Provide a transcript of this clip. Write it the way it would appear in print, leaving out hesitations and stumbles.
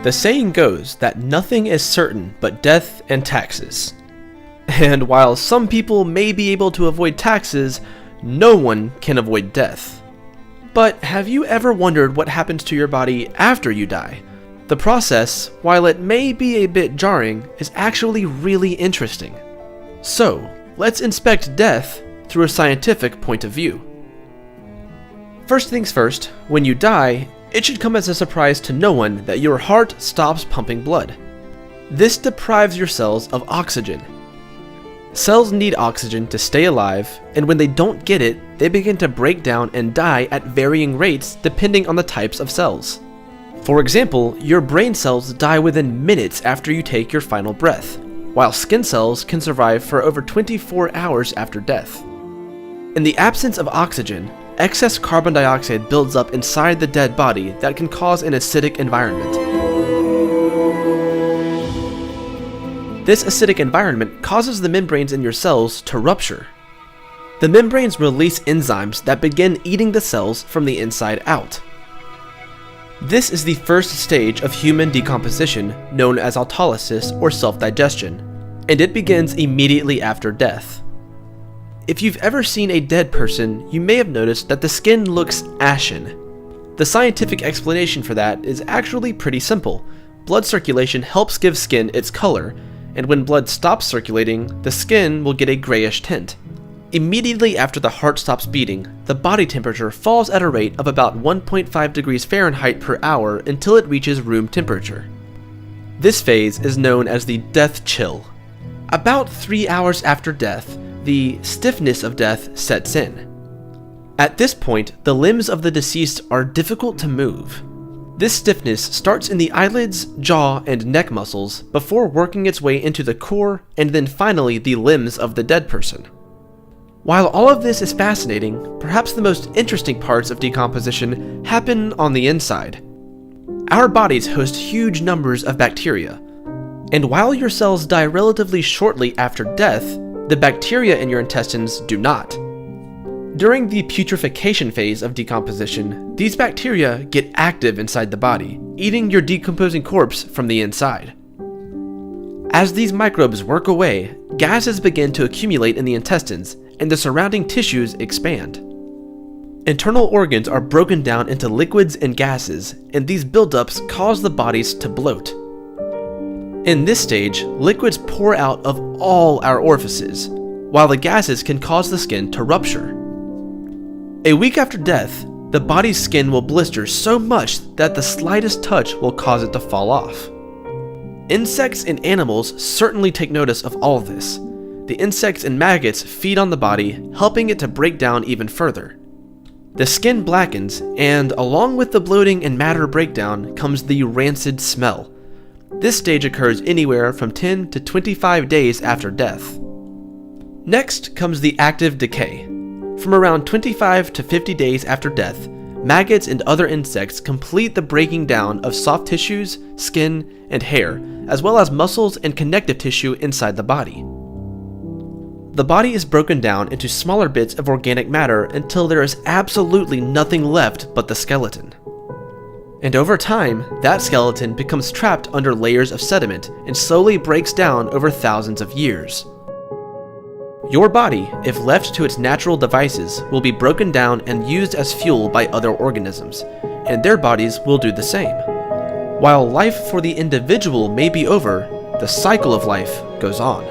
The saying goes that nothing is certain but death and taxes. And while some people may be able to avoid taxes, no one can avoid death. But have you ever wondered what happens to your body after you die? The process, while it may be a bit jarring, is actually really interesting. So, let's inspect death through a scientific point of view. First things first, when you die, it should come as a surprise to no one that your heart stops pumping blood. This deprives your cells of oxygen. Cells need oxygen to stay alive, and when they don't get it, they begin to break down and die at varying rates depending on the types of cells. For example, your brain cells die within minutes after you take your final breath, while skin cells can survive for over 24 hours after death. In the absence of oxygen, excess carbon dioxide builds up inside the dead body that can cause an acidic environment. This acidic environment causes the membranes in your cells to rupture. The membranes release enzymes that begin eating the cells from the inside out. This is the first stage of human decomposition, known as autolysis or self-digestion, and it begins immediately after death. If you've ever seen a dead person, you may have noticed that the skin looks ashen. The scientific explanation for that is actually pretty simple. Blood circulation helps give skin its color, and when blood stops circulating, the skin will get a grayish tint. Immediately after the heart stops beating, the body temperature falls at a rate of about 1.5 degrees Fahrenheit per hour until it reaches room temperature. This phase is known as the death chill. About 3 hours after death, the stiffness of death sets in. At this point, the limbs of the deceased are difficult to move. This stiffness starts in the eyelids, jaw, and neck muscles before working its way into the core and then finally the limbs of the dead person. While all of this is fascinating, perhaps the most interesting parts of decomposition happen on the inside. Our bodies host huge numbers of bacteria, and while your cells die relatively shortly after death, the bacteria in your intestines do not. During the putrefaction phase of decomposition, these bacteria get active inside the body, eating your decomposing corpse from the inside. As these microbes work away, gases begin to accumulate in the intestines, and the surrounding tissues expand. Internal organs are broken down into liquids and gases, and these buildups cause the bodies to bloat. In this stage, liquids pour out of all our orifices, while the gases can cause the skin to rupture. A week after death, the body's skin will blister so much that the slightest touch will cause it to fall off. Insects and animals certainly take notice of all this. The insects and maggots feed on the body, helping it to break down even further. The skin blackens, and along with the bloating and matter breakdown comes the rancid smell. This stage occurs anywhere from 10 to 25 days after death. Next comes the active decay. From around 25 to 50 days after death, maggots and other insects complete the breaking down of soft tissues, skin, and hair, as well as muscles and connective tissue inside the body. The body is broken down into smaller bits of organic matter until there is absolutely nothing left but the skeleton. And over time, that skeleton becomes trapped under layers of sediment and slowly breaks down over thousands of years. Your body, if left to its natural devices, will be broken down and used as fuel by other organisms, and their bodies will do the same. While life for the individual may be over, the cycle of life goes on.